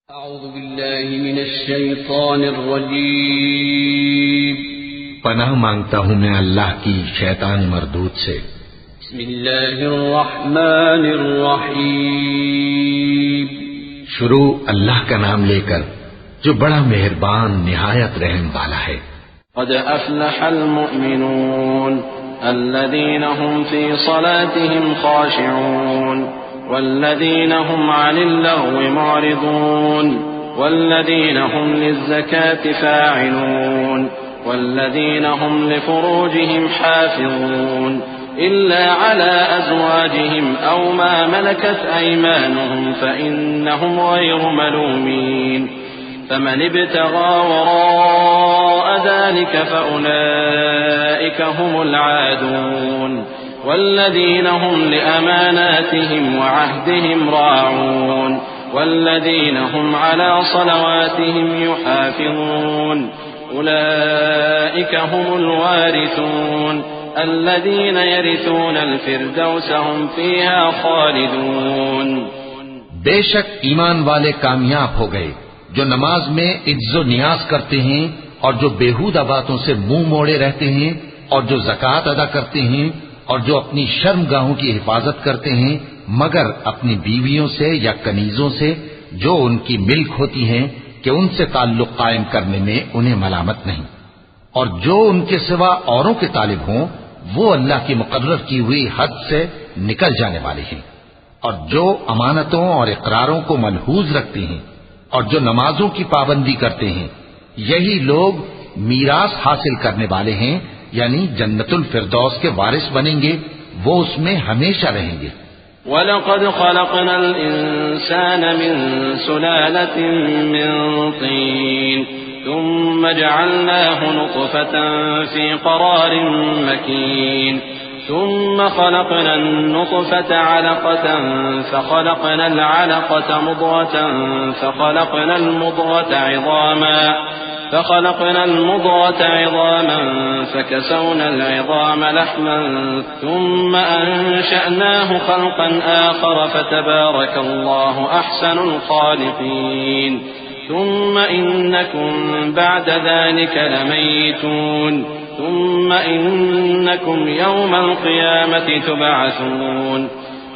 اعوذ باللہ من الشیطان الرجیم پناہ مانگتا ہوں میں اللہ کی شیطان مردود سے۔ بسم اللہ الرحمن الرحیم شروع اللہ کا نام لے کر جو بڑا مہربان نہایت رحم والا ہے۔ قد افلح المؤمنون الذين هم في صلاتهم خاشعون والذين هم عن اللغو معرضون والذين هم للزكاة فاعلون والذين هم لفروجهم حافظون إلا على أزواجهم أو ما ملكت أيمانهم فإنهم غير ملومين فمن ابتغى وراء ذلك فأولئك هم العادون والذين هم لأماناتهم وعهدهم راعون والذين هم على صلواتهم يحافظون أولئك هم الوارثون الذين يرثون الفردوس هم فيها خالدون۔ بے شک ایمان والے کامیاب ہو گئے جو نماز میں عز و نیاز کرتے ہیں اور جو بیہودہ باتوں سے منہ موڑے رہتے ہیں اور جو زکوٰۃ ادا کرتے ہیں اور جو اپنی شرم گاہوں کی حفاظت کرتے ہیں مگر اپنی بیویوں سے یا کنیزوں سے جو ان کی ملک ہوتی ہیں کہ ان سے تعلق قائم کرنے میں انہیں ملامت نہیں، اور جو ان کے سوا اوروں کے طالب ہوں وہ اللہ کی مقرر کی ہوئی حد سے نکل جانے والے ہیں، اور جو امانتوں اور اقراروں کو ملحوظ رکھتے ہیں اور جو نمازوں کی پابندی کرتے ہیں یہی لوگ میراث حاصل کرنے والے ہیں، یعنی جنت الفردوس کے وارث بنیں گے، وہ اس میں ہمیشہ رہیں گے۔ وَلَقَدْ خَلَقْنَا الْإِنسَانَ مِنْ سُلَالَةٍ مِّن طِينٍ ثُمَّ جَعَلْنَاهُ نُطْفَةً فِي قَرَارٍ مَّكِينٍ ثُمَّ خَلَقْنَا النُّطْفَةَ عَلَقَةً فَخَلَقْنَا الْعَلَقَةَ مُضْغَةً فخلقنا المضغة عظاما فكسونا العظام لحما ثم أنشأناه خلقا آخر فتبارك الله أحسن الخالقين ثم إنكم بعد ذلك لميتون ثم إنكم يوم القيامة تبعثون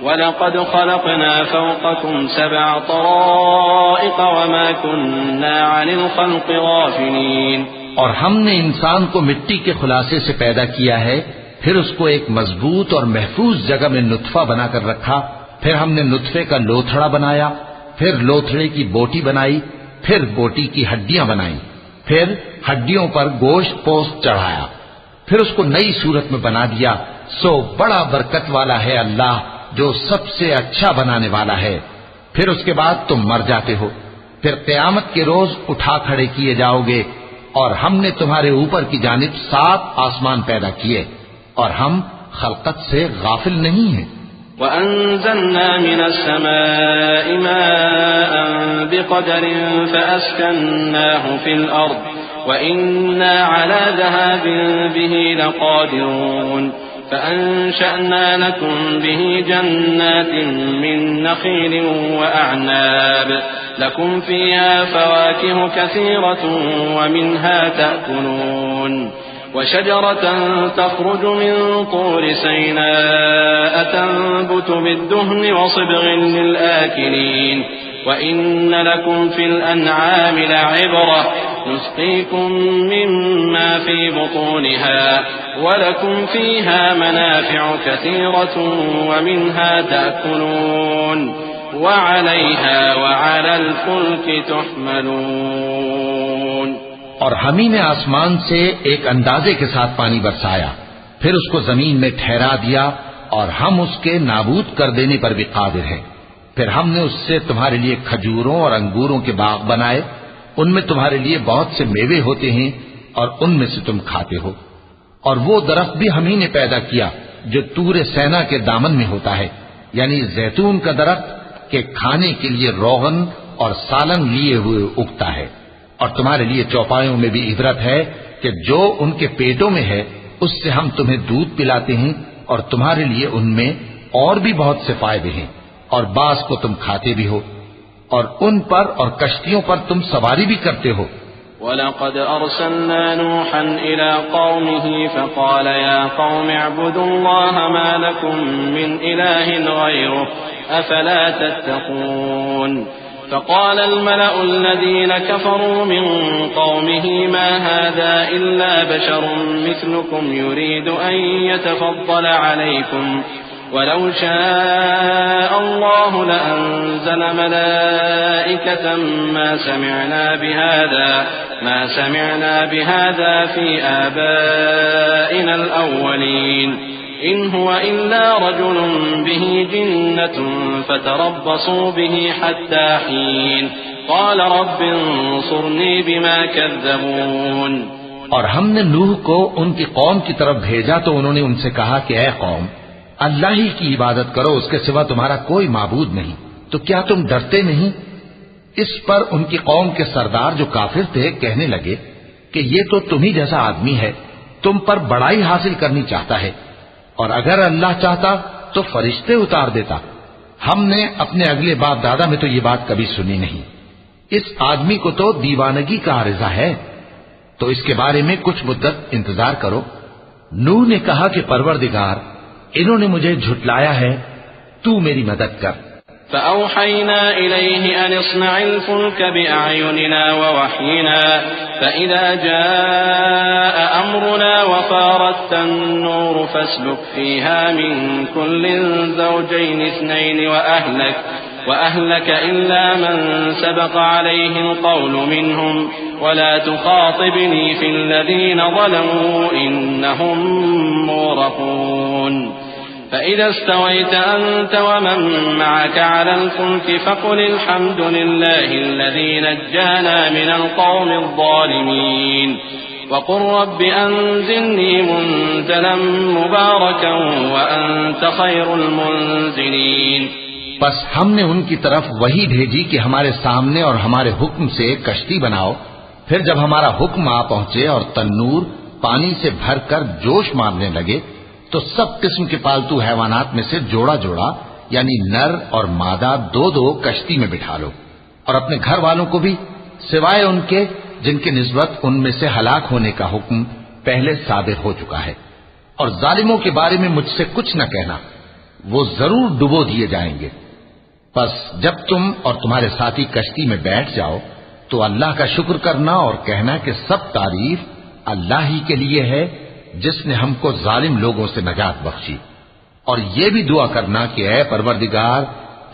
وَلَقَدْ خَلَقْنَا فَوْقَكُمْ سَبْعَ طَرَائِقَ وَمَا كُنَّا عَنِ الْخَلْقِ غَافِلِينَ۔ اور ہم نے انسان کو مٹی کے خلاصے سے پیدا کیا ہے، پھر اس کو ایک مضبوط اور محفوظ جگہ میں نطفہ بنا کر رکھا، پھر ہم نے نطفے کا لوتھڑا بنایا، پھر لوتھڑے کی بوٹی بنائی، پھر بوٹی کی ہڈیاں بنائیں، پھر ہڈیوں پر گوشت پوست چڑھایا، پھر اس کو نئی صورت میں بنا دیا۔ سو بڑا برکت والا ہے اللہ جو سب سے اچھا بنانے والا ہے۔ پھر اس کے بعد تم مر جاتے ہو، پھر قیامت کے روز اٹھا کھڑے کیے جاؤ گے، اور ہم نے تمہارے اوپر کی جانب 7 آسمان پیدا کیے، اور ہم خلقت سے غافل نہیں ہیں۔ وَأَنزَلْنَا مِنَ السَّمَاءِ مَاءً بِقَدَرٍ فَأَسْكَنَّاهُ فِي الْأَرْضِ وَإِنَّا عَلَى ذَهَابٍ بِهِ لَقَادِرُونَ فأنشأنا لكم به جنات من نخيل وأعناب لكم فيها فواكه كثيرة ومنها تأكلون وشجرة تخرج من طور سيناء تنبت بالدهن وصبغ للآكلين وإن لكم في الأنعام لعبرة نسقيكم مما في بطونها ولكم فيها منافع كثيرة ومنها تأكلون وعليها وعلى الفلك تحملون۔ اور ہم ہی نے آسمان سے ایک اندازے کے ساتھ پانی برسایا، پھر اس کو زمین میں ٹھہرا دیا، اور ہم اس کے نابود کر دینے پر بھی قادر ہیں۔ پھر ہم نے اس سے تمہارے لیے کھجوروں اور انگوروں کے باغ بنائے، ان میں تمہارے لیے بہت سے میوے ہوتے ہیں اور ان میں سے تم کھاتے ہو۔ اور وہ درخت بھی ہم ہی نے پیدا کیا جو طور سینا کے دامن میں ہوتا ہے، یعنی زیتون کا درخت کہ کھانے کے لیے روغن اور سالن لیے ہوئے اگتا ہے، اور تمہارے لیے چوپایوں میں بھی عبرت ہے کہ جو ان کے پیٹوں میں ہے اس سے ہم تمہیں دودھ پلاتے ہیں، اور تمہارے لیے ان میں اور بھی بہت سے فائدے ہیں، اور بعض کو تم کھاتے بھی ہو۔ اور ان پر اور کشتیوں پر تم سواری بھی کرتے ہو۔ وَلَقَدْ أَرْسَلْنَا نُوحًا إِلَىٰ قَوْمِهِ فَقَالَ يَا قَوْمِ اعْبُدُوا اللَّهَ مَا لَكُم مِّنْ إِلَٰهٍ غَيْرُهُ أَفَلَا تَتَّقُونَ فقال الملأ الذين كفروا من قومه ما هذا إلا بشر مثلكم يريد أن يتفضل عليكم ولو شاء الله لأنزل ملائكة ما سمعنا بهذا في آبائنا الأولين إن هو إلا رجل به جنة فتربصوا به حتى حين قال رب انصرني بما كذبون۔ اور ہم نے نوح کو ان کی قوم کی طرف بھیجا تو انہوں نے ان سے کہا کہ اے قوم، اللہ ہی کی عبادت کرو، اس کے سوا تمہارا کوئی معبود نہیں، تو کیا تم ڈرتے نہیں؟ اس پر ان کی قوم کے سردار جو کافر تھے کہنے لگے کہ یہ تو تم ہی جیسا آدمی ہے، تم پر بڑائی حاصل کرنی چاہتا ہے، اور اگر اللہ چاہتا تو فرشتے اتار دیتا۔ ہم نے اپنے اگلے باپ دادا میں تو یہ بات کبھی سنی نہیں، اس آدمی کو تو دیوانگی کا عارضہ ہے، تو اس کے بارے میں کچھ مدت انتظار کرو۔ نوح نے کہا کہ پروردگار، انہوں نے مجھے جھٹلایا ہے، تو میری مدد کر۔ فأوحينا إليه أن اصنع الفلك بأعيننا ووحينا فإذا جاء أمرنا وفارت النور فاسلك فيها من كل زوجين اثنين وأهلك إلا من سبق عليه القول منهم ولا تخاطبني في الذين ظلموا إنهم مغرقون فإذا استويت أنت ومن معك على الفلك فقل الحمد لله الذي نجانا من القوم الظالمين وقل رب أنزلني منزلا مباركا وأنت خير المنزلين۔ بس ہم نے ان کی طرف وہی بھیجی کہ ہمارے سامنے اور ہمارے حکم سے کشتی بناؤ، پھر جب ہمارا حکم آ پہنچے اور تنور پانی سے بھر کر جوش مارنے لگے تو سب قسم کے پالتو حیوانات میں سے جوڑا جوڑا یعنی نر اور مادہ دو دو کشتی میں بٹھا لو، اور اپنے گھر والوں کو بھی سوائے ان کے جن کی نسبت ان میں سے ہلاک ہونے کا حکم پہلے صادر ہو چکا ہے، اور ظالموں کے بارے میں مجھ سے کچھ نہ کہنا، وہ ضرور ڈبو دیے جائیں گے۔ بس جب تم اور تمہارے ساتھی کشتی میں بیٹھ جاؤ تو اللہ کا شکر کرنا اور کہنا کہ سب تعریف اللہ ہی کے لیے ہے جس نے ہم کو ظالم لوگوں سے نجات بخشی، اور یہ بھی دعا کرنا کہ اے پروردگار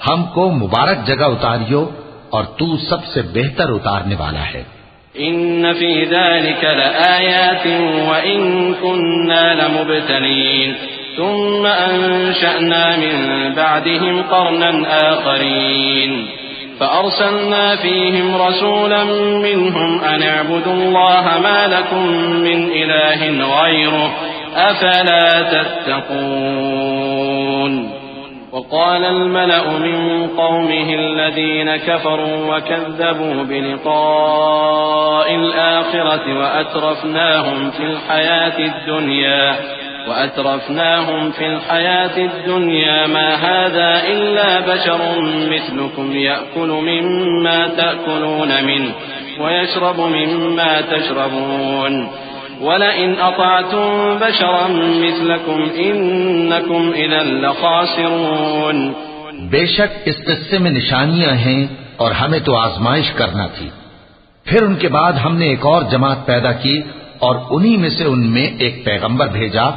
ہم کو مبارک جگہ اتاریو اور تو سب سے بہتر اتارنے والا ہے۔ ان فی ذلک لآیات وان کننا لمبتلین ثم انشأنا من بعدهم قرنا آخرین فأرسلنا فيهم رسولا منهم أن اعبدوا الله ما لكم من إله غيره أفلا تتقون۔ وقال الملأ من قومه الذين كفروا وكذبوا بلقاء الآخرة وأترفناهم في الحياة الدنيا ما هذا إلا بشر مثلكم يأكل مما تأكلون منه ويشرب مما تشربون ولئن أطعتم بشرا مثلكم إنكم إذا لخاسرون۔ بے شک اس قصے میں نشانیاں ہیں اور ہمیں تو آزمائش کرنا تھی۔ پھر ان کے بعد ہم نے ایک اور جماعت پیدا کی اور انہی میں سے ان میں ایک پیغمبر بھیجا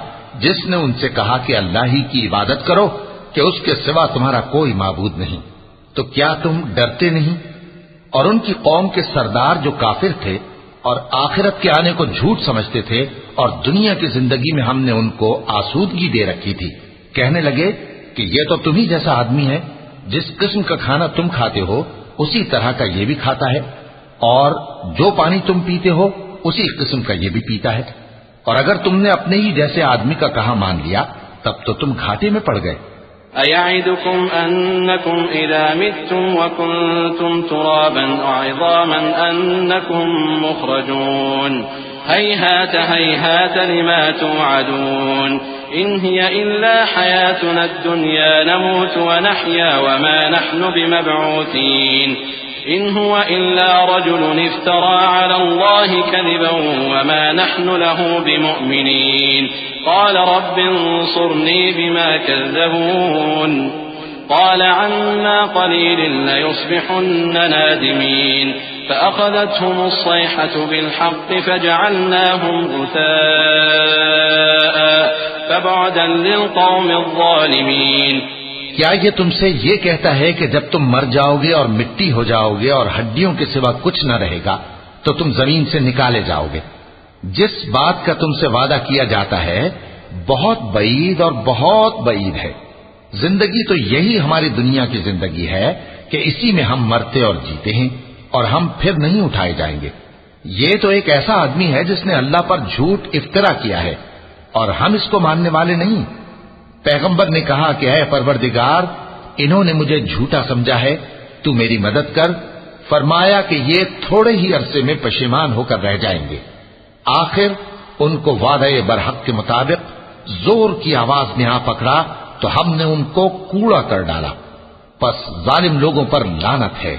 جس نے ان سے کہا کہ اللہ ہی کی عبادت کرو کہ اس کے سوا تمہارا کوئی معبود نہیں، تو کیا تم ڈرتے نہیں؟ اور ان کی قوم کے سردار جو کافر تھے اور آخرت کے آنے کو جھوٹ سمجھتے تھے اور دنیا کی زندگی میں ہم نے ان کو آسودگی دے رکھی تھی، کہنے لگے کہ یہ تو تم ہی جیسا آدمی ہے، جس قسم کا کھانا تم کھاتے ہو اسی طرح کا یہ بھی کھاتا ہے، اور جو پانی تم پیتے ہو اسی قسم کا یہ بھی پیتا ہے، اور اگر تم نے اپنے ہی جیسے آدمی کا کہا مان لیا تب تو تم گھاٹے میں پڑ گئے۔ أَيَعِدُكُمْ أَنَّكُمْ إِذَا مِتُّمْ وَكُنْتُمْ تُرَابًا وَعِظَامًا أَنَّكُمْ مُخْرَجُونَ هَيْهَاتَ هَيْهَاتَ لِمَا تُوعَدُونَ إِنْ هِيَ إِلَّا حَيَاتُنَا الدُّنْيَا نَمُوتُ وَنَحْيَا وَمَا نَحْنُ بِمَبْعُوثِينَ إن هو إلا رجل افترى على الله كذبا وما نحن له بمؤمنين قال رب انصرني بما كذبون قال عما قليل ليصبحن نادمين فأخذتهم الصيحة بالحق فجعلناهم غثاء فبعدا للقوم الظالمين. کیا یہ تم سے یہ کہتا ہے کہ جب تم مر جاؤ گے اور مٹی ہو جاؤ گے اور ہڈیوں کے سوا کچھ نہ رہے گا تو تم زمین سے نکالے جاؤ گے؟ جس بات کا تم سے وعدہ کیا جاتا ہے بہت بعید اور بہت بعید ہے. زندگی تو یہی ہماری دنیا کی زندگی ہے کہ اسی میں ہم مرتے اور جیتے ہیں اور ہم پھر نہیں اٹھائے جائیں گے. یہ تو ایک ایسا آدمی ہے جس نے اللہ پر جھوٹ افطرا کیا ہے اور ہم اس کو ماننے والے نہیں. پیغمبر نے کہا کہ اے پروردگار انہوں نے مجھے جھوٹا سمجھا ہے تو میری مدد کر. فرمایا کہ یہ تھوڑے ہی عرصے میں پشیمان ہو کر رہ جائیں گے. آخر ان کو وعدہ برحق کے مطابق زور کی آواز نے آ پکڑا تو ہم نے ان کو کوڑا کر ڈالا. پس ظالم لوگوں پر لعنت ہے.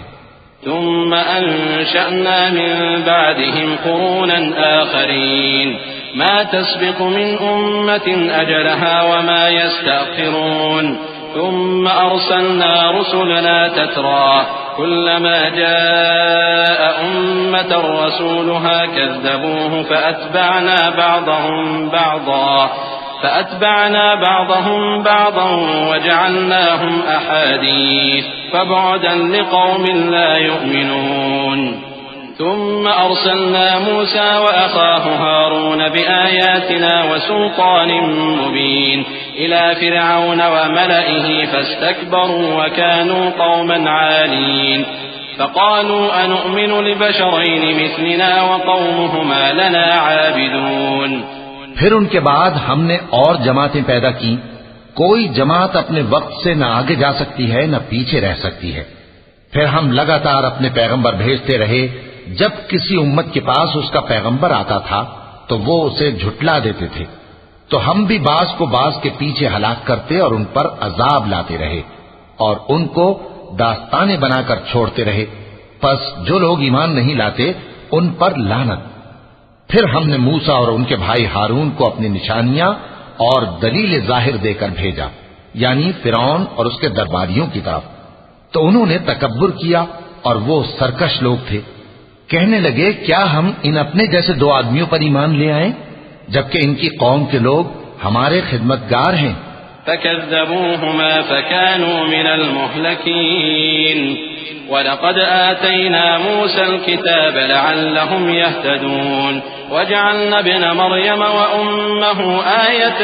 ثم أنشأنا من بعدهم قرونا آخرين ما تسبق من أمة أجلها وما يستأخرون ثم أرسلنا رسلنا تترى كلما جاء أمة رسولها كذبوه فأتبعنا بعضهم بعضا وجعلناهم أحاديث فبعدا لقوم لا يؤمنون. ثم أرسلنا موسى وأخاه هارون بآياتنا وسلطان مبين إلى فرعون وملئه فاستكبروا وكانوا قوما عالين فقالوا أنؤمن لبشرين مثلنا وقومهما لنا عابدون. پھر ان کے بعد ہم نے اور جماعتیں پیدا کی. کوئی جماعت اپنے وقت سے نہ آگے جا سکتی ہے نہ پیچھے رہ سکتی ہے. پھر ہم لگاتار اپنے پیغمبر بھیجتے رہے. جب کسی امت کے پاس اس کا پیغمبر آتا تھا تو وہ اسے جھٹلا دیتے تھے تو ہم بھی بعض کو بعض کے پیچھے ہلاک کرتے اور ان پر عذاب لاتے رہے اور ان کو داستانیں بنا کر چھوڑتے رہے. پس جو لوگ ایمان نہیں لاتے ان پر لعنت. پھر ہم نے موسیٰ اور ان کے بھائی ہارون کو اپنی نشانیاں اور دلیل ظاہر دے کر بھیجا یعنی فرعون اور اس کے درباریوں کی طرف. تو انہوں نے تکبر کیا اور وہ سرکش لوگ تھے. کہنے لگے کیا ہم ان اپنے جیسے دو آدمیوں پر ایمان لے آئیں جبکہ ان کی قوم کے لوگ ہمارے خدمتگار ہیں. فكذبوهما فكانوا من المهلكين ولقد آتينا موسى الكتاب لعلهم يهتدون وجعلنا ابن مريم وأمه آية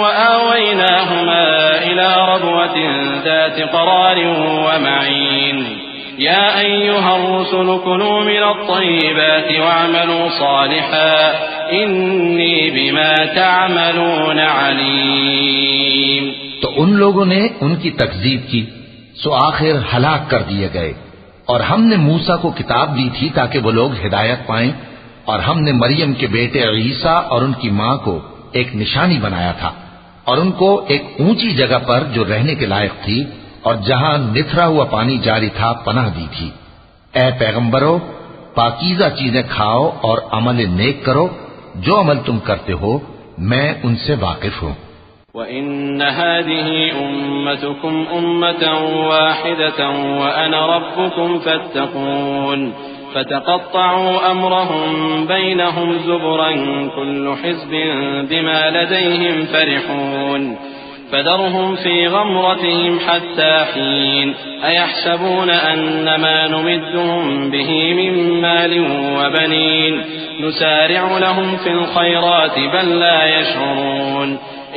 وآويناهما إلى ربوة ذات قرار ومعين. يا أيها الرسل كلوا من الطيبات واعملوا صالحا إني بما تعملون عليم. تو ان لوگوں نے ان کی تکذیب کی سو آخر ہلاک کر دیے گئے. اور ہم نے موسیٰ کو کتاب دی تھی تاکہ وہ لوگ ہدایت پائیں اور ہم نے مریم کے بیٹے عیسیٰ اور ان کی ماں کو ایک نشانی بنایا تھا اور ان کو ایک اونچی جگہ پر جو رہنے کے لائق تھی اور جہاں نتھرا ہوا پانی جاری تھا پناہ دی تھی. اے پیغمبرو پاکیزہ چیزیں کھاؤ اور عمل نیک کرو. جو عمل تم کرتے ہو میں ان سے واقف ہوں. وَإِنَّ هَذِهِ أُمَّتُكُمْ أُمَّةً وَاحِدَةً وَأَنَا رَبُّكُمْ فَاتَّقُونِ فَتَقَطَّعُوا أَمْرَهُمْ بَيْنَهُمْ زُبُرًا كُلُّ حِزْبٍ بِمَا لَدَيْهِمْ فَرِحُونَ فَذَرْهُمْ فِي غَمْرَتِهِمْ حَتَّى حِينٍ أَيَحْسَبُونَ أَنَّمَا نُمِدُّهُمْ بِهِ مِنْ مَالٍ وَبَنِينَ نُسَارِعُ لَهُمْ فِي الْخَيْرَاتِ بَل لَّا يَشْعُرُونَ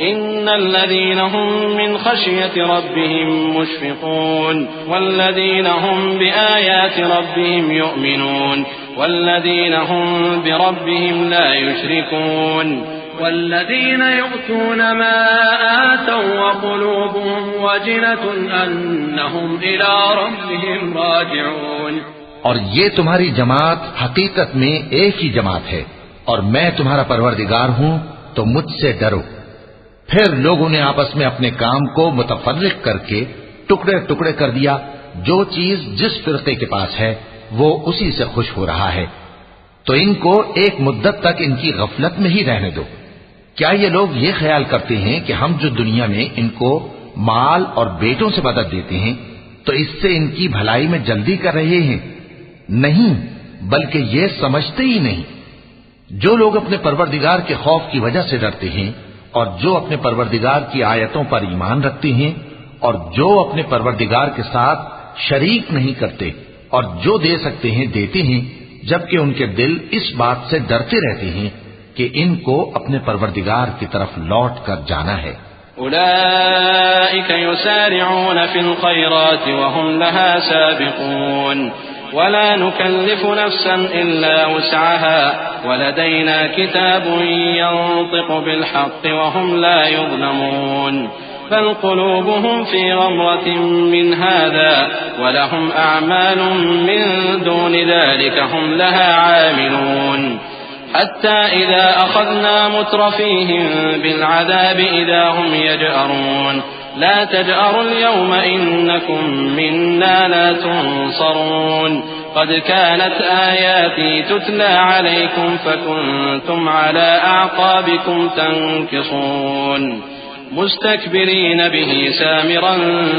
إِنَّ الَّذِينَ هُمْ مِنْ خَشْيَةِ رَبِّهِمْ مُشْفِقُونَ وَالَّذِينَ هُمْ بِآيَاتِ رَبِّهِمْ يُؤْمِنُونَ وَالَّذِينَ هُمْ بِرَبِّهِمْ لَا يُشْرِكُونَ والذين يؤتون ما آتوا وقلوبهم وجلة أنهم إلى ربهم راجعون. اور یہ تمہاری جماعت حقیقت میں ایک ہی جماعت ہے اور میں تمہارا پروردگار ہوں تو مجھ سے ڈرو. پھر لوگوں نے آپس میں اپنے کام کو متفرق کر کے ٹکڑے ٹکڑے کر دیا جو چیز جس فرقے کے پاس ہے وہ اسی سے خوش ہو رہا ہے، تو ان کو ایک مدت تک ان کی غفلت میں ہی رہنے دو۔ کیا یہ لوگ یہ خیال کرتے ہیں کہ ہم جو دنیا میں ان کو مال اور بیٹوں سے مدد دیتے ہیں تو اس سے ان کی بھلائی میں جلدی کر رہے ہیں؟ نہیں، بلکہ یہ سمجھتے ہی نہیں۔ جو لوگ اپنے پروردگار کے خوف کی وجہ سے ڈرتے ہیں اور جو اپنے پروردگار کی آیتوں پر ایمان رکھتے ہیں اور جو اپنے پروردگار کے ساتھ شریک نہیں کرتے اور جو دے سکتے ہیں دیتے ہیں، جبکہ ان کے دل اس بات سے ڈرتے رہتے ہیں کہ ان کو اپنے پروردگار کی طرف لوٹ کر جانا ہے۔ أولئك يسارعون في الخيرات وهم لها سابقون ولا نكلف نفسا إلا وسعها ولدينا كتاب ينطق بالحق وهم لا يظلمون بل قلوبهم في غمرة من هذا ولهم أعمال من دون ذلك هم لها عاملون حتى إذا أخذنا مترفيهم بالعذاب إذا هم يجأرون لا تجأروا اليوم إنكم منا لا تنصرون قد كانت آياتي تتلى عليكم فكنتم على أعقابكم تنكصون مستكبرين به سامرا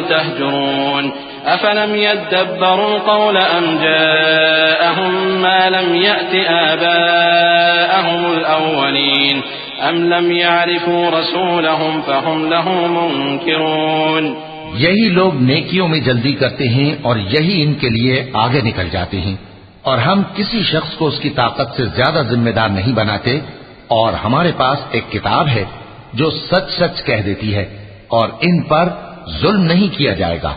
تهجرون أفلم يدبروا القول أم جاءهم ما لم يأت آباءهم الأولين أم لم يعرفوا رسولهم فهم له منكرون۔ یہی لوگ نیکیوں میں جلدی کرتے ہیں اور یہی ان کے لیے آگے نکل جاتے ہیں، اور ہم کسی شخص کو اس کی طاقت سے زیادہ ذمہ دار نہیں بناتے، اور ہمارے پاس ایک کتاب ہے جو سچ سچ کہہ دیتی ہے اور ان پر ظلم نہیں کیا جائے گا،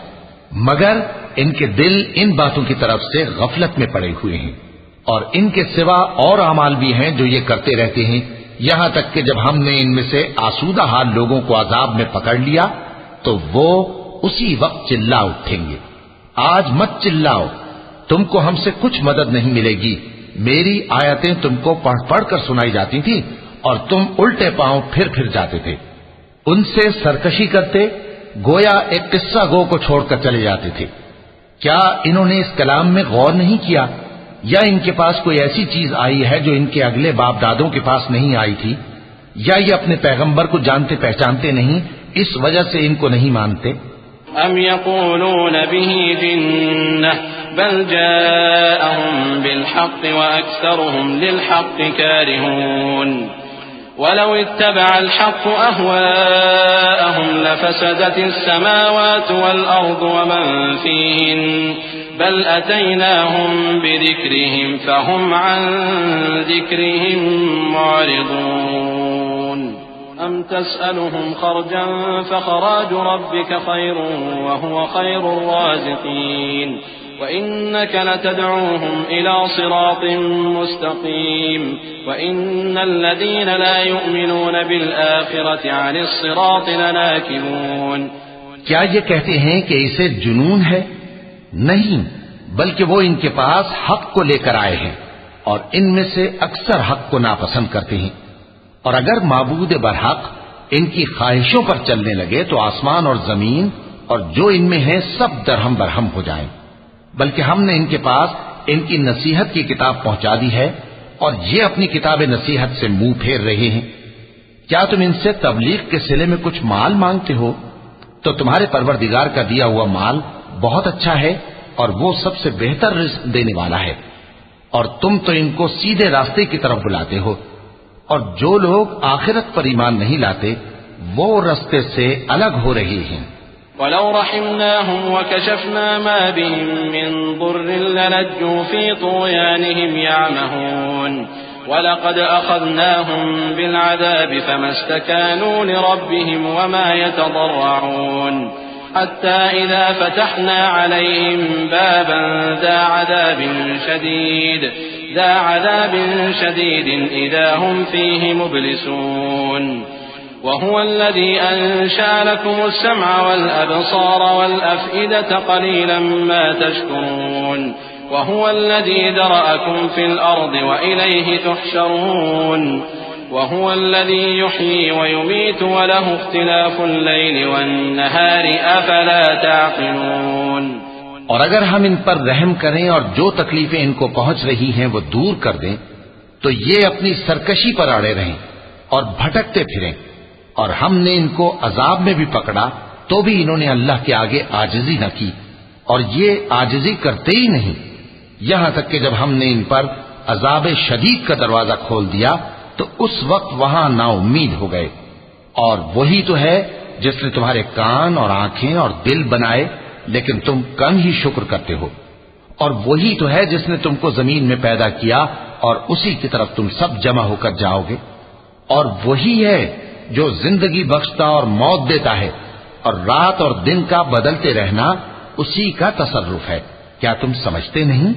مگر ان کے دل ان باتوں کی طرف سے غفلت میں پڑے ہوئے ہیں، اور ان کے سوا اور اعمال بھی ہیں جو یہ کرتے رہتے ہیں، یہاں تک کہ جب ہم نے ان میں سے آسودہ حال لوگوں کو عذاب میں پکڑ لیا تو وہ اسی وقت چلا اٹھیں گے۔ آج مت چلاؤ، تم کو ہم سے کچھ مدد نہیں ملے گی، میری آیتیں تم کو پڑھ پڑھ کر سنائی جاتی تھی اور تم الٹے پاؤں پھر جاتے تھے، ان سے سرکشی کرتے، گویا ایک قصہ گو کو چھوڑ کر چلے جاتے تھے۔ کیا انہوں نے اس کلام میں غور نہیں کیا، یا ان کے پاس کوئی ایسی چیز آئی ہے جو ان کے اگلے باپ دادوں کے پاس نہیں آئی تھی، یا یہ اپنے پیغمبر کو جانتے پہچانتے نہیں اس وجہ سے ان کو نہیں مانتے؟ ام يقولون به جنة بل جاءهم بالحق وأكثرهم للحق كارهون ولو اتبع الحق أهواءهم لفسدت السماوات والأرض ومن فيهن بل أتيناهم بذكرهم فهم عن ذكرهم معرضون أم تسألهم خرجا فخراج ربك خير وهو خير الرازقين وإنك لتدعوهم إلى صراط مستقيم وإن الذين لا يؤمنون بالآخرة عن الصراط لناكبون۔ کیا یہ کہتے ہیں کہ اسے جنون ہے؟ نہیں، بلکہ وہ ان کے پاس حق کو لے کر آئے ہیں اور ان میں سے اکثر حق کو ناپسند کرتے ہیں، اور اگر معبود برحق ان کی خواہشوں پر چلنے لگے تو آسمان اور زمین اور جو ان میں ہے سب درہم برہم ہو جائیں، بلکہ ہم نے ان کے پاس ان کی نصیحت کی کتاب پہنچا دی ہے اور یہ اپنی کتاب نصیحت سے منہ پھیر رہے ہیں۔ کیا تم ان سے تبلیغ کے صلے میں کچھ مال مانگتے ہو؟ تو تمہارے پروردگار کا دیا ہوا مال بہت اچھا ہے اور وہ سب سے بہتر رزق دینے والا ہے، اور تم تو ان کو سیدھے راستے کی طرف بلاتے ہو، اور جو لوگ آخرت پر ایمان نہیں لاتے وہ راستے سے الگ ہو رہے ہیں۔ وَلَوْ رَحِمْنَاهُمْ وَكَشَفْنَا مَا بِهِم مِّن ضُرٍّ لَّلَجُّوا فِي طُغْيَانِهِمْ يَعْمَهُونَ وَلَقَدْ أَخَذْنَاهُم بِالْعَذَابِ فَمَا اسْتَكَانُوا لِرَبِّهِمْ وَمَا يَتَضَرَّعُونَ حَتَّى إِذَا فَتَحْنَا عَلَيْهِم بَابًا ذَا عَذَابٍ شَدِيدٍ إِذَا هُمْ فِيهِ مُبْلِسُونَ وهو الذي أنشأ لكم السمع والأبصار والأفئدة قليلا ما تشكرون وهو الذي ذرأكم في الأرض وإليه تحشرون وهو الذي يحيي ويميت وله اختلاف الليل والنهار أفلا تعقلون۔ اور اگر ہم ان پر رحم کریں اور جو تکلیفیں ان کو پہنچ رہی ہیں وہ دور کر دیں تو یہ اپنی سرکشی پر اڑے رہیں اور بھٹکتے پھریں، اور ہم نے ان کو عذاب میں بھی پکڑا تو بھی انہوں نے اللہ کے آگے عاجزی نہ کی، اور یہ عاجزی کرتے ہی نہیں، یہاں تک کہ جب ہم نے ان پر عذاب شدید کا دروازہ کھول دیا تو اس وقت وہاں نا امید ہو گئے۔ اور وہی تو ہے جس نے تمہارے کان اور آنکھیں اور دل بنائے لیکن تم کم ہی شکر کرتے ہو، اور وہی تو ہے جس نے تم کو زمین میں پیدا کیا اور اسی کی طرف تم سب جمع ہو کر جاؤ گے، اور وہی ہے جو زندگی بخشتا اور موت دیتا ہے، اور رات اور دن کا بدلتے رہنا اسی کا تصرف ہے، کیا تم سمجھتے نہیں؟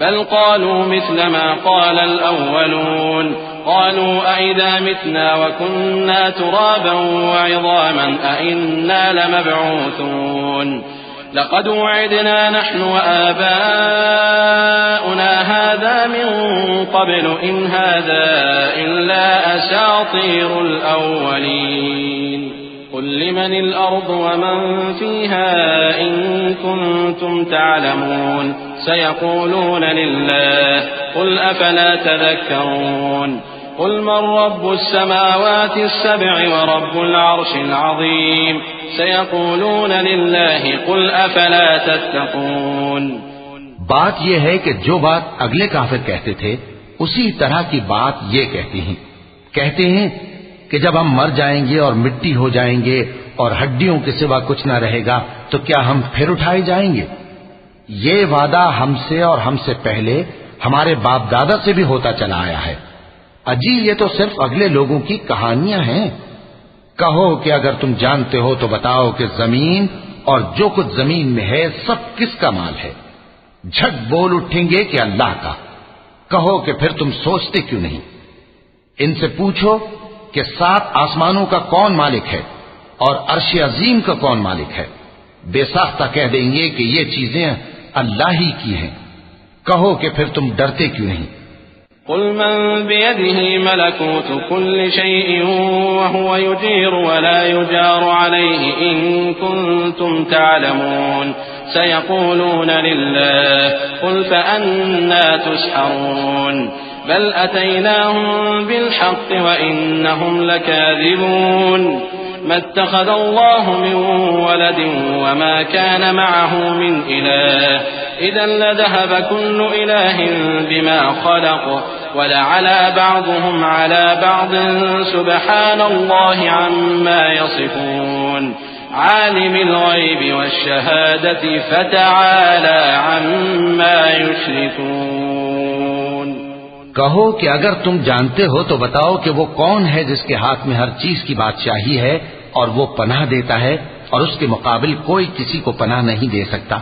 بل قالوا مثل ما قال الأولون قالوا أئذا متنا وكنا ترابا وعظاما أئنا لمبعوثون لقد وعدنا نحن وآباؤنا هذا من قبل إن هذا إلا أساطير الأولين قل لمن الأرض ومن فيها إن كنتم تعلمون سيقولون لله قل أفلا تذكرون قل من رب السماوات السبع ورب العرش العظيم سيقولون لله قل أفلا تتقون۔ بات یہ ہے کہ جو بات اگلے کافر کہتے تھے اسی طرح کی بات یہ کہتے ہیں کہ جب ہم مر جائیں گے اور مٹی ہو جائیں گے اور ہڈیوں کے سوا کچھ نہ رہے گا تو کیا ہم پھر اٹھائے جائیں گے؟ یہ وعدہ ہم سے اور ہم سے پہلے ہمارے باپ دادا سے بھی ہوتا چلا آیا ہے، اجی یہ تو صرف اگلے لوگوں کی کہانیاں ہیں۔ کہو کہ اگر تم جانتے ہو تو بتاؤ کہ زمین اور جو کچھ زمین میں ہے سب کس کا مال ہے؟ جھٹ بول اٹھیں گے کہ اللہ کا۔ کہو کہ پھر تم سوچتے کیوں نہیں؟ ان سے پوچھو کہ 7 آسمانوں کا کون مالک ہے اور عرش عظیم کا کون مالک ہے؟ بے ساختہ کہہ دیں گے کہ یہ چیزیں اللہ ہی کی ہیں۔ کہو کہ پھر تم ڈرتے کیوں نہیں؟ قل من بيده ملكوت كل شيء وهو يجير ولا يجار عليه إن كنتم تعلمون سيقولون لله قل فأنا تسحرون بل أتيناهم بالحق وإنهم لكاذبون ما اتخذ الله من ولد وما كان معه من إله إذا لذهب كل إله بما خلق ولعلى بعضهم على بعض سبحان الله عما يصفون عالم الغيب والشهادة فتعالى عما يشركون۔ کہو کہ اگر تم جانتے ہو تو بتاؤ کہ وہ کون ہے جس کے ہاتھ میں ہر چیز کی بادشاہی ہے اور وہ پناہ دیتا ہے اور اس کے مقابل کوئی کسی کو پناہ نہیں دے سکتا۔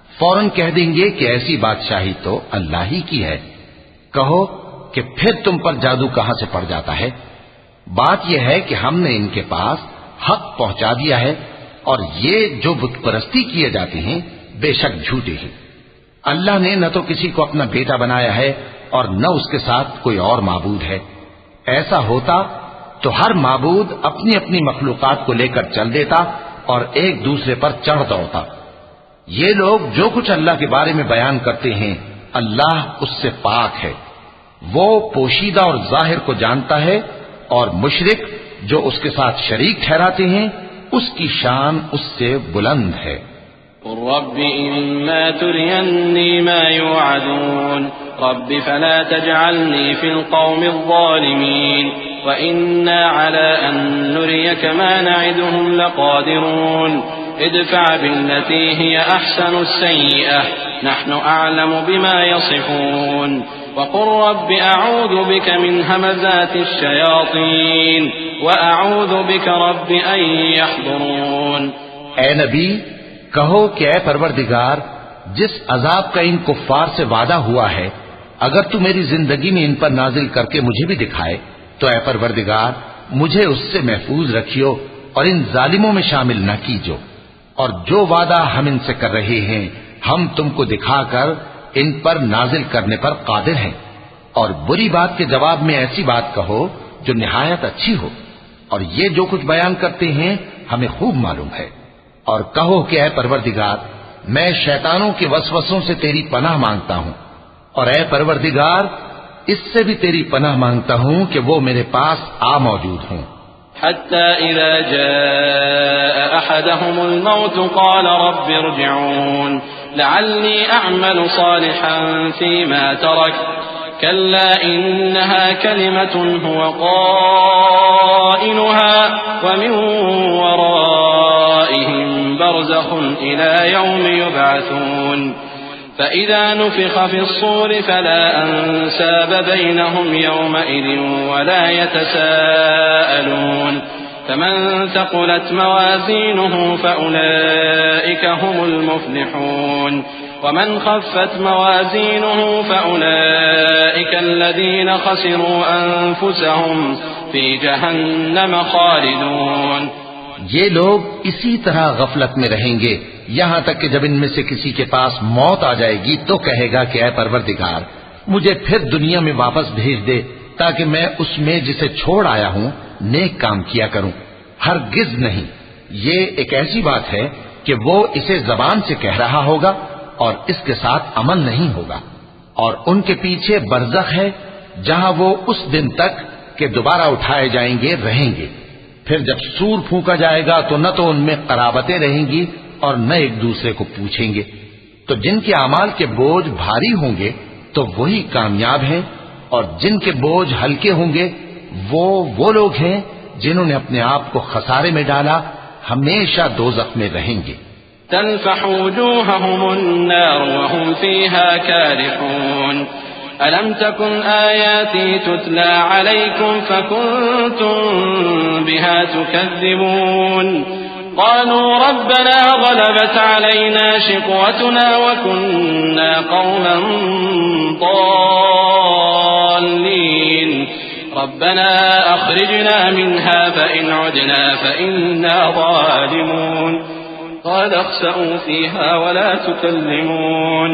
فوراً کہہ دیں گے کہ ایسی بادشاہی تو اللہ ہی کی ہے۔ کہو کہ پھر تم پر جادو کہاں سے پڑ جاتا ہے؟ بات یہ ہے کہ ہم نے ان کے پاس حق پہنچا دیا ہے، اور یہ جو بت پرستی کیے جاتے ہیں بے شک جھوٹے ہیں۔ اللہ نے نہ تو کسی کو اپنا بیٹا بنایا ہے اور نہ اس کے ساتھ کوئی اور معبود ہے۔ ایسا ہوتا تو ہر معبود اپنی اپنی مخلوقات کو لے کر چل دیتا اور ایک دوسرے پر چڑھ دوڑتا۔ یہ لوگ جو کچھ اللہ کے بارے میں بیان کرتے ہیں اللہ اس سے پاک ہے، وہ پوشیدہ اور ظاہر کو جانتا ہے، اور مشرک جو اس کے ساتھ شریک ٹھہراتے ہیں اس کی شان اس سے بلند ہے۔ قل رب إما تريني ما يوعدون رب فلا تجعلني في القوم الظالمين وإنا على أن نريك ما نعدهم لقادرون ادفع بالتي هي أحسن السيئة نحن أعلم بما يصفون وقل رب أعوذ بك من همزات الشياطين وأعوذ بك رب أن يحضرون۔ اے نبی کہو کہ اے پروردگار جس عذاب کا ان کفار سے وعدہ ہوا ہے اگر تو میری زندگی میں ان پر نازل کر کے مجھے بھی دکھائے تو اے پروردگار مجھے اس سے محفوظ رکھیو اور ان ظالموں میں شامل نہ کیجو، اور جو وعدہ ہم ان سے کر رہے ہیں ہم تم کو دکھا کر ان پر نازل کرنے پر قادر ہیں، اور بری بات کے جواب میں ایسی بات کہو جو نہایت اچھی ہو، اور یہ جو کچھ بیان کرتے ہیں ہمیں خوب معلوم ہے۔ اور کہو کہ اے پروردگار میں شیطانوں کے وسوسوں سے تیری پناہ مانگتا ہوں، اور اے پروردگار اس سے بھی تیری پناہ مانگتا ہوں کہ وہ میرے پاس آ موجود ہوں۔ حتى إذا جاء أحدهم الموت قال رب ارجعون لعلي أعمل صالحا فيما ترك كلا إنها كلمة هو قائلها ومن ورائهم برزخ إلى يوم يبعثون فإذا نفخ في الصور فلا أنساب بينهم يومئذ ولا يتساءلون فمن ثقلت موازينه فأولئك هم المفلحون ومن خفت موازينه فأولئك الذين خسروا أنفسهم في جهنم خالدون۔ یہ لوگ اسی طرح غفلت میں رہیں گے یہاں تک کہ جب ان میں سے کسی کے پاس موت آ جائے گی تو کہے گا کہ اے پروردگار مجھے پھر دنیا میں واپس بھیج دے تاکہ میں اس میں جسے چھوڑ آیا ہوں نیک کام کیا کروں۔ ہرگز نہیں، یہ ایک ایسی بات ہے کہ وہ اسے زبان سے کہہ رہا ہوگا اور اس کے ساتھ عمل نہیں ہوگا، اور ان کے پیچھے برزخ ہے جہاں وہ اس دن تک کہ دوبارہ اٹھائے جائیں گے رہیں گے۔ پھر جب سور پھونکا جائے گا تو نہ تو ان میں قرابتیں رہیں گی اور نہ ایک دوسرے کو پوچھیں گے۔ تو جن کے اعمال کے بوجھ بھاری ہوں گے تو وہی کامیاب ہیں، اور جن کے بوجھ ہلکے ہوں گے وہ لوگ ہیں جنہوں نے اپنے آپ کو خسارے میں ڈالا، ہمیشہ دوزخ میں رہیں گے۔ تلفح وجوههم النار وهم فيها كالحون ألم تكن آياتي تتلى عليكم فكنتم بها تكذبون قالوا ربنا غلبت علينا شقوتنا وكنا قوما ضالين ربنا أخرجنا منها فإن عدنا فإنا ظالمون قال اخسئوا فيها ولا تكلمون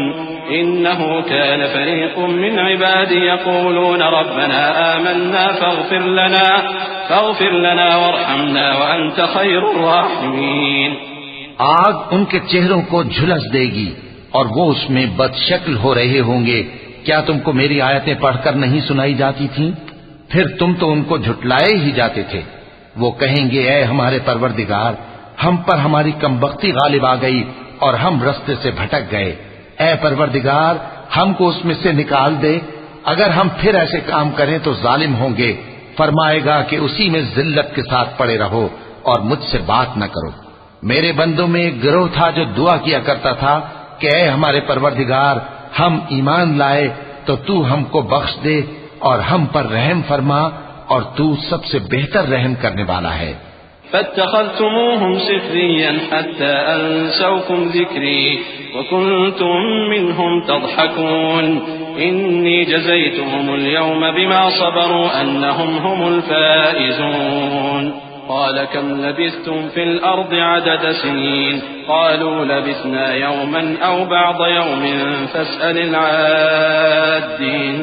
إنه كان فريق من عبادي يقولون ربنا آمنا فاغفر لنا وارحمنا وأنت خير الراحمين۔ آگ ان کے چہروں کو جھلس دے گی اور وہ اس میں بد شکل ہو رہے ہوں گے۔ کیا تم کو میری آیتیں پڑھ کر نہیں سنائی جاتی تھیں؟ پھر تم تو ان کو جھٹلائے ہی جاتے تھے۔ وہ کہیں گے اے ہمارے پروردگار ہم پر ہماری کمبختی غالب آ گئی اور ہم رستے سے بھٹک گئے، اے پروردگار ہم کو اس میں سے نکال دے، اگر ہم پھر ایسے کام کریں تو ظالم ہوں گے۔ فرمائے گا کہ اسی میں ذلت کے ساتھ پڑے رہو اور مجھ سے بات نہ کرو۔ میرے بندوں میں ایک گروہ تھا جو دعا کیا کرتا تھا کہ اے ہمارے پروردگار ہم ایمان لائے تو تو ہم کو بخش دے اور ہم پر رحم فرما، اور تو سب سے بہتر رحم کرنے والا ہے۔ فاتخذتموهم سخريا حتى أنسوكم ذكري وكنتم منهم تضحكون إني جزيتهم اليوم بما صبروا أنهم هم الفائزون قال كم لبثتم في الأرض عدد سنين قالوا لبثنا يوما أو بعض يوم فاسأل العادين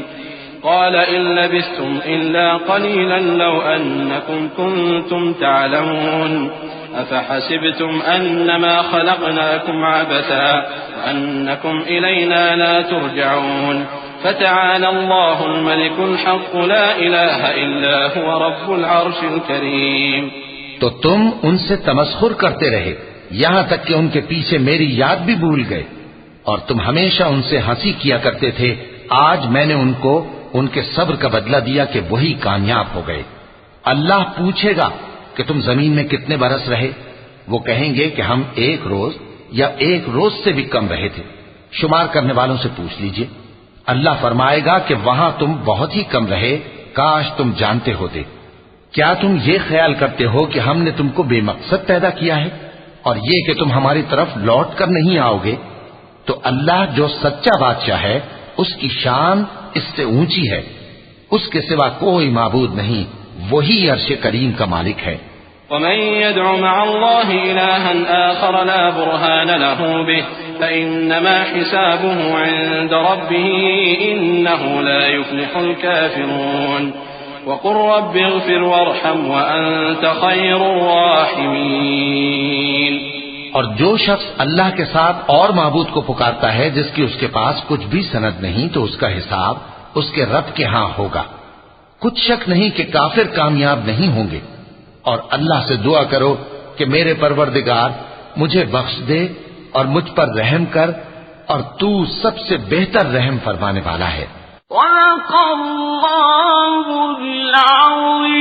قال إن لبثتم إلا قليلا لو أنكم كنتم تعلمون أفحسبتم أنما خلقناكم عبثا وأنكم إلينا لا ترجعون فتعالى الله الملك الحق لا إله إلا هو رب العرش الكريم۔ تو تم ان سے تمسخر کرتے رہے یہاں تک کہ ان کے پیچھے میری یاد بھی بھول گئے، اور تم ہمیشہ ان سے ہنسی کیا کرتے تھے۔ آج میں نے ان کو ان کے صبر کا بدلہ دیا کہ وہی کامیاب ہو گئے۔ اللہ پوچھے گا کہ تم زمین میں کتنے برس رہے؟ وہ کہیں گے کہ ہم 1 روز یا 1 روز سے بھی کم رہے تھے، شمار کرنے والوں سے پوچھ لیجئے۔ اللہ فرمائے گا کہ وہاں تم بہت ہی کم رہے، کاش تم جانتے ہوتے۔ کیا تم یہ خیال کرتے ہو کہ ہم نے تم کو بے مقصد پیدا کیا ہے اور یہ کہ تم ہماری طرف لوٹ کر نہیں آؤ گے؟ تو اللہ جو سچا بادشاہ ہے اس کی شان اس سے اونچی ہے، اس کے سوا کوئی معبود نہیں، وہی عرش کریم کا مالک ہے۔ ومن يدع مع الله إلها آخر لا برهان له به فإنما حسابه عند ربه إنه لا يفلح الكافرون وقل رب اغفر وارحم وأنت خير الراحمين۔ اور جو شخص اللہ کے ساتھ اور معبود کو پکارتا ہے جس کی اس کے پاس کچھ بھی سند نہیں تو اس کا حساب اس کے رب کے ہاں ہوگا۔ کچھ شک نہیں کہ کافر کامیاب نہیں ہوں گے، اور اللہ سے دعا کرو کہ میرے پروردگار مجھے بخش دے اور مجھ پر رحم کر، اور تو سب سے بہتر رحم فرمانے والا ہے۔ صدق اللہ العظیم۔